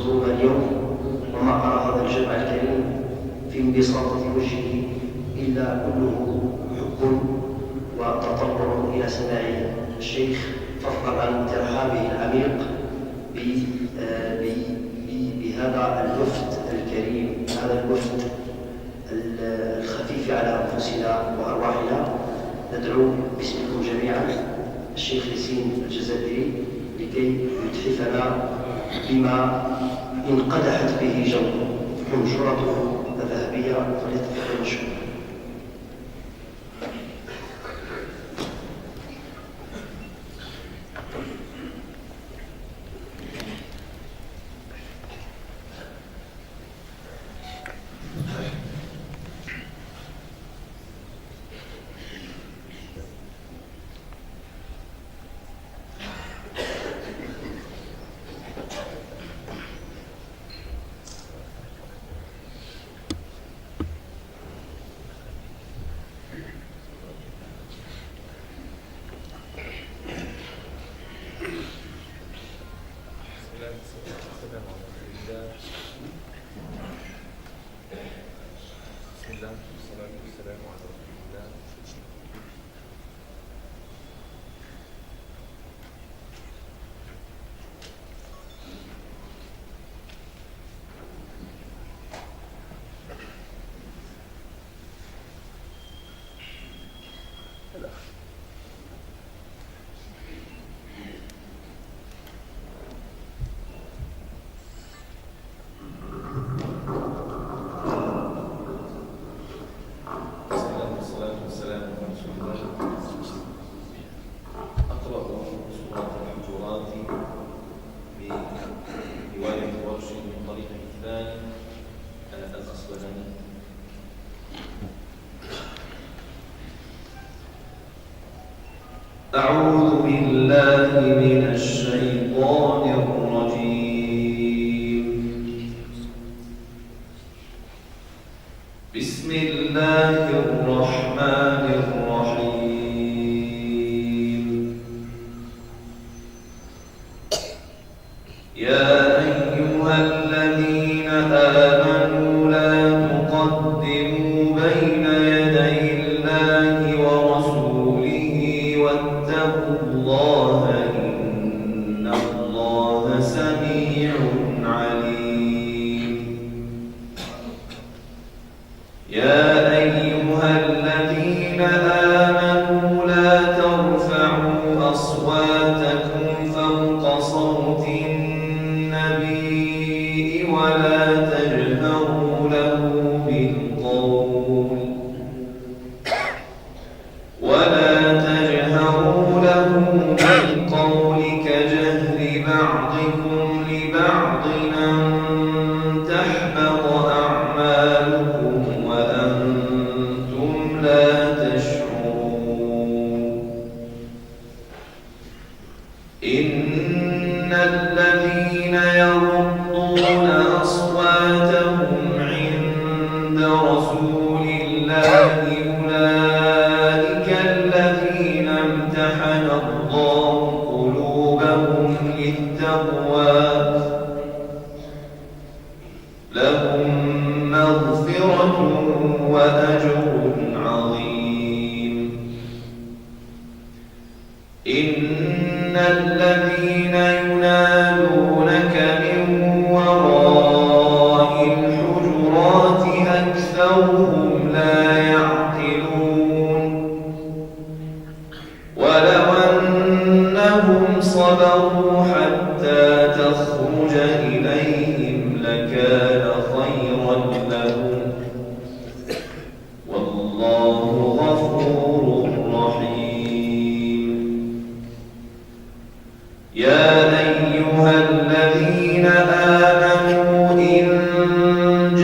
يزورون اليوم، وما أرى هذا الجمع الكريم في انبساطة وجهه إلا كله حب وتطلع إلى سماع الشيخ، فضلا عن ترحابه العميق بهذا الوفد الكريم، هذا الوفد الخفيف على أنفسنا وأرواحنا. ندعو باسمكم جميعا الشيخ ياسين الجزائري لكي يتحفنا بما انقدحت به حنجرته الذهبية، فليتفضل مشكورا. أعوذ بالله من الشيطان الرجيم. بسم الله الرحمن الرحيم. يا أيها الذين آمنوا لا تقدموا بين يدي الله ورسوله واتقوا الله إن الله سميع عليم. يا أيها الذين آمنوا لا ترفعوا أصواتكم فوق صوت النبي ولا تجهروا له بالقول كجهر بعضكم لبعض أن تحبط أعمالكم وأنتم لا تشعرون. إن الذين يغضون أصواتهم عند رسول الله أولئك الذين امتحن الله قلوبهم للتقوى لهم مغفرة وأجر عظيم. إن الذين ينادونك من وراء الحجرات أكثرهم لا يعقلون. ولو أنهم صبروا حتى تخرج إليهم لكان خيرا لهم والله غفور رحيم. يا أيها الذين آمنوا إن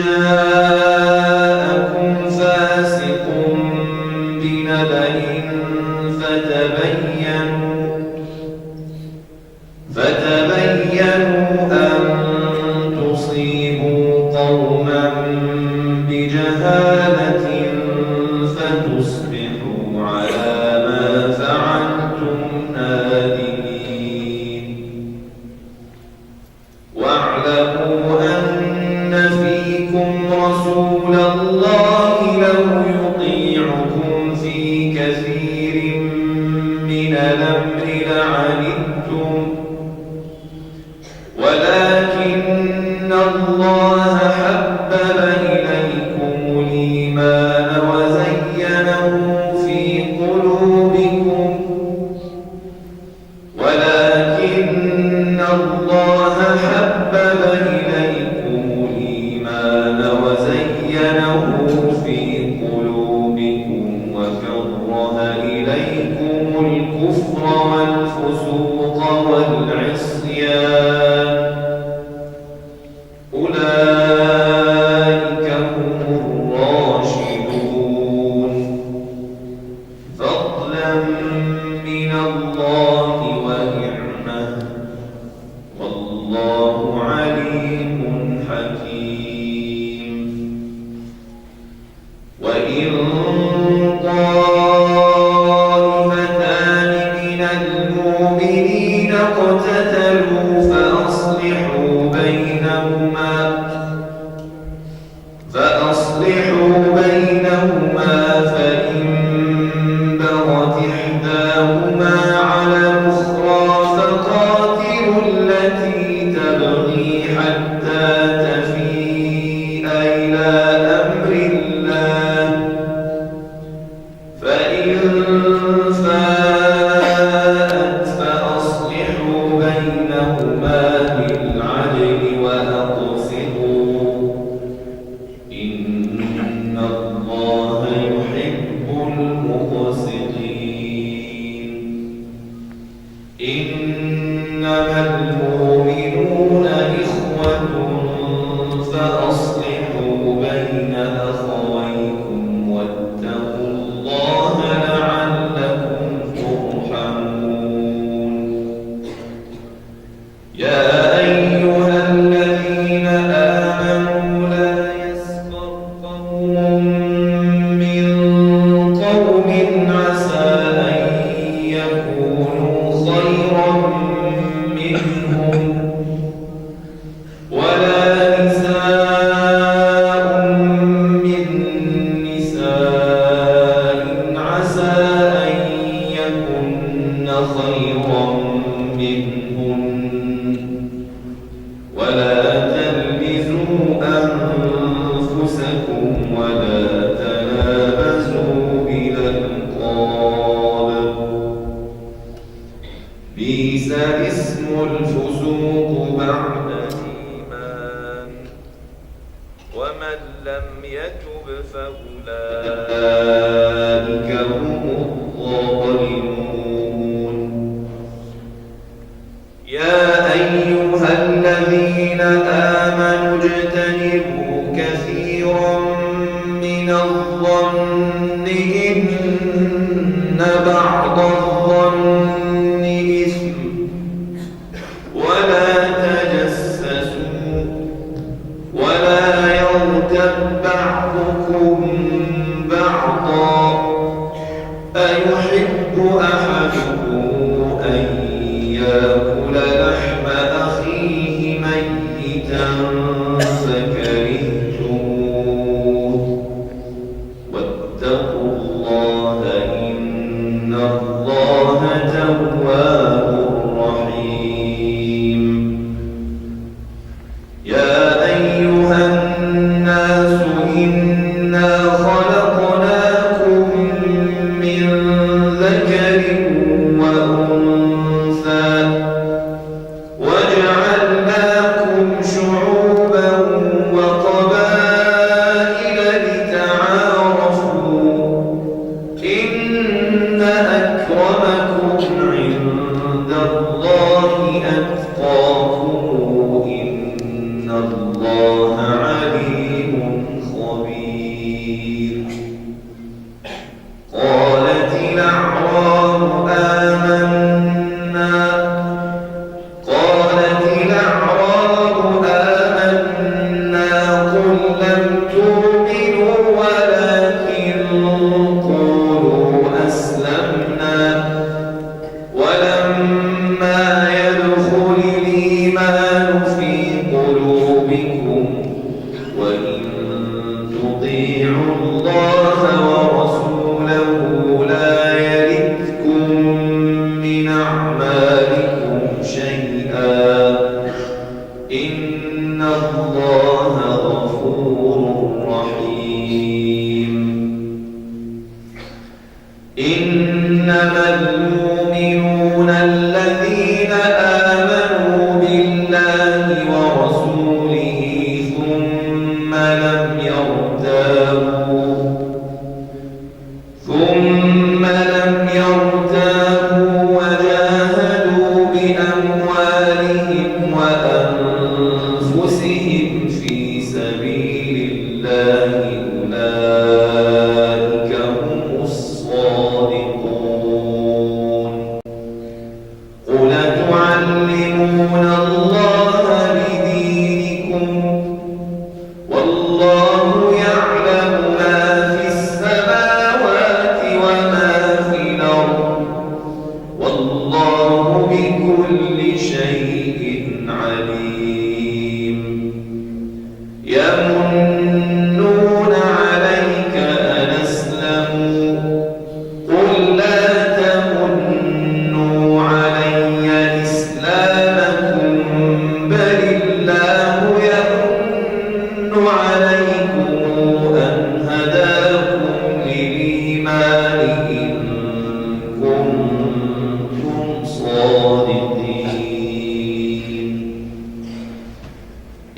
جاءكم فاسق بنبأ فتبينوا أن ولكن الله حبب إليكم الإيمان وزينه في قلوبكم ولكن الله حبب إليكم الإيمان وزينه في قلوبكم وكره إليكم الكفر والفسوق والعصيان أولئك هم الراشدون فضلا من الله ونعمة والله عليم حكيم وإن طائفتان من المؤمنين اقتتلوا فأصلحوا بينهما فإن بغت إحداهما على الأخرى فقاتلوا التي تبغي حتى تفيء إلى أمر الله فإن فاءت فأصلحوا بينهما بالعدل وأقسطوا إن الله يحب المقسطين إنما المؤمنون إخوة فأصلحوا بين أخويكم واتقوا الله لعلكم ترحمون يا أيها الذين آمنوا لا يسخر قوم من قوم عسى أن يكونوا خيرا منهم ولا نساء من نساء عسى أن يكن خيرا منهن ولا تلمزوا أنفسكم ولا تنابزوا بالألقاب بئس اسم الفسوق بعد الإيمان ومن لم يتب فأولئك هم الظالمون يا أيها الذين آمنوا اجتنبوا كثيرا من الظن إن بعض الظن إثم ولا تجسسوا ولا يغتب بعضكم بعضا أيحب أحدكم أن يأكل لحم أخيه ميتا فكرهتموه واتقوا الله إن الله تواب رحيم يا أيها الناس إنا خلقناكم من ذكر وأنثى وجعلناكم شعوبا وقبائل لتعارفوا إن أكرمكم عند الله أتقاكم إن الله عليم خبير قالت الأعراب آمنا قل لم تؤمنوا ولكن قولوا أسلمنا ولما يدخل الإيمان في قلوبكم وإن تطيعوا الله ورسوله لا يلدكم من أعمالكم شيئا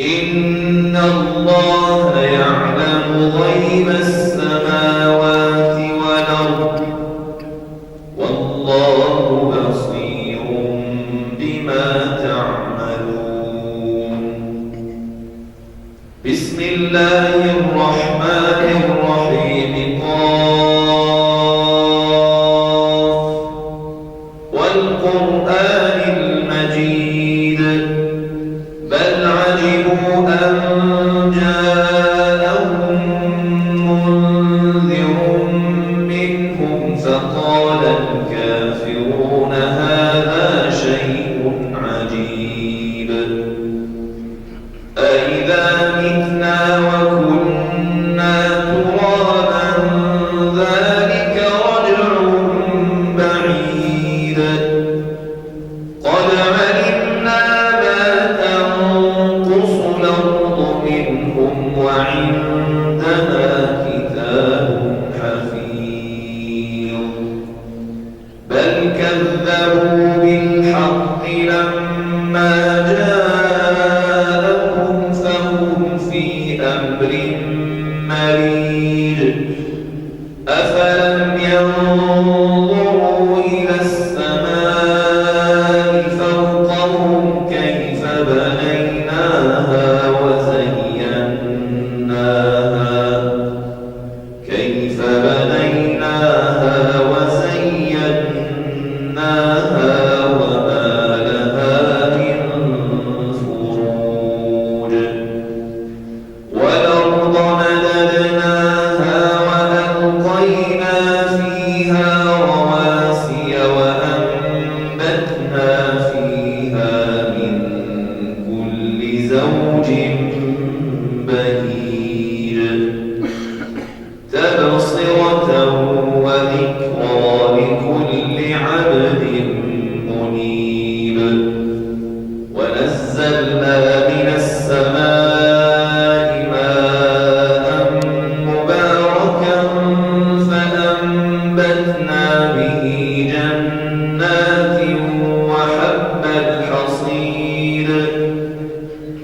إن الله يعلم غيب السماوات والأرض والله بصير بما تعملون. بسم الله الرحمن الرحيم. والقرآن المجيد بل عجبوا أن جاءهم منذر منهم فقال الكافرون هذا شيء عجيب أإذا متنا وكنا ترابا ذلك رجع بعيد قد علمنا ما تنقص الأرض منهم وعندنا كتاب حفيظ بل كذبوا بالحق لما جاءهم فهم في أمر مريج أفلم ينظروا إلى السماء فوقهم كيف بنيناها وزيناها وما لها من فروج والأرض مددناها وألقينا فيها رواسي وأنبتنا فيها من كل زوج بهيج تبصرة وذكرى لكل عبد منيب ونزلنا من السماء ماء مباركا فأنبتنا به جنات وحب الحصيد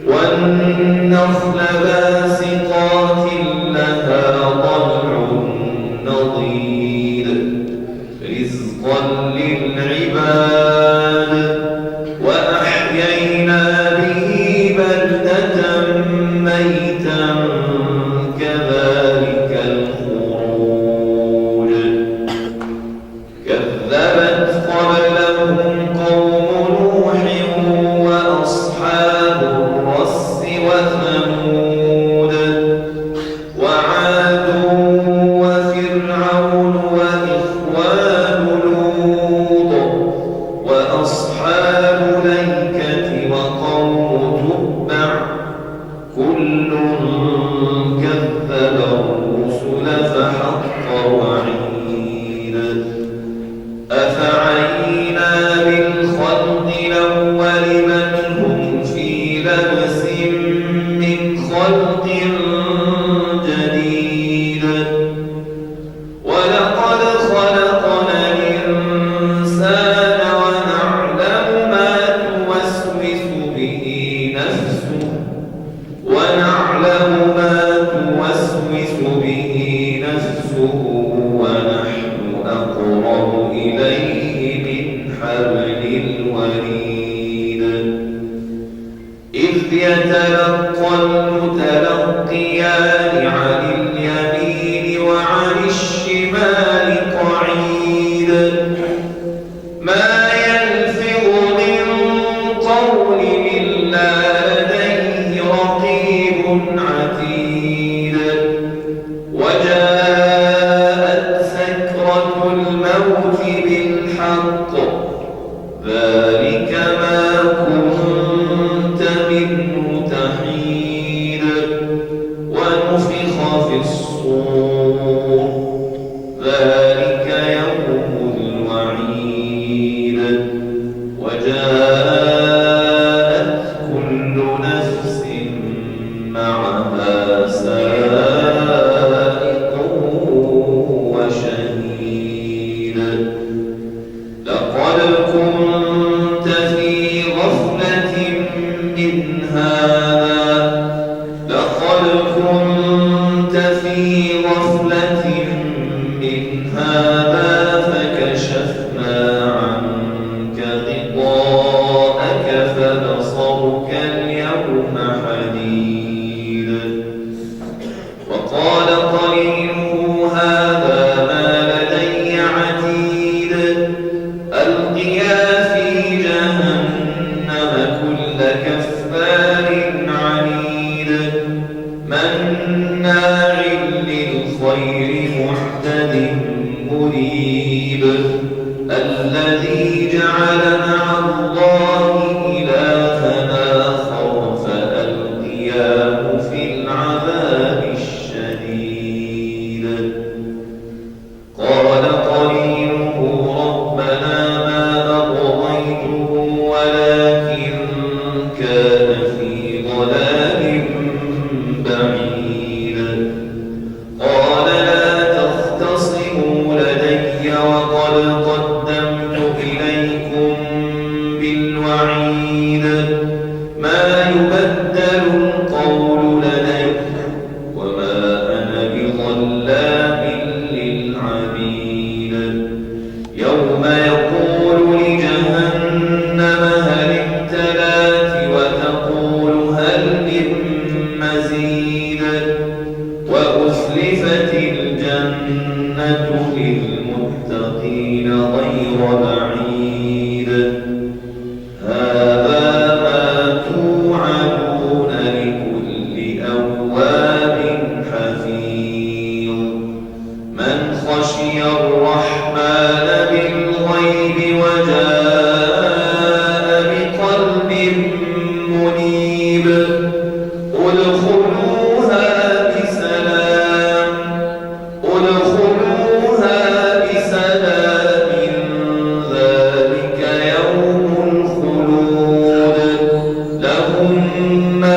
والنخل باسقات لها طلع نضيد رزقا للعباد وأحيينا به بلدة ميتا كذلك الخروج كذبت قبلهم قوم نوح وأصحاب الرس وثمود وعاد وفرعون وإخوان لوط وأصحاب الأيكة وقوم تبع كل كذب الرسل فحق وعيد أفعينا بالخلق الأول بل هم في لبس من خلق جديد ولقد خلقنا الإنسان ونعلم ما توسوس به نفسه ونحن أقرب إليه من حبل الوريد إذ يتلقى المتلقيان عن اليمين وعن الشمال قعيد ما يلفظ من قول إلا لديه رقيب عتيد وجاءت سكرة الموت بالحق ذلك ما كنت منه تحيد ونفخ في الصور ذلك يوم الوعيد وجاءت كل نفس معها سائق وشهيد لقد كنت في غفلة من هذا كفار عنيد مناع للخير معتد مريب الذي جعل مع الله إلهنا آخر فألقياه في العذاب الشديد قال قرينه ربنا ما أطغيته ولكن كان في ضلال بعيد قال لا تختصموا لدي وقد قدمت إليكم بالوعيد ما يبدل القول لدي وما أنا بظلام للعبيد يوم يقول لجهنم هل امتلأت وتقول هل من مزيد وأزلفت الجنة للمتقين غير بعيد هذا ما توعدون لكل أواب حفيظ من خشي الرحمن بالغيب وجاء بقلب منيب ادخلوها بسلام ذلك يوم الخلود لهم ما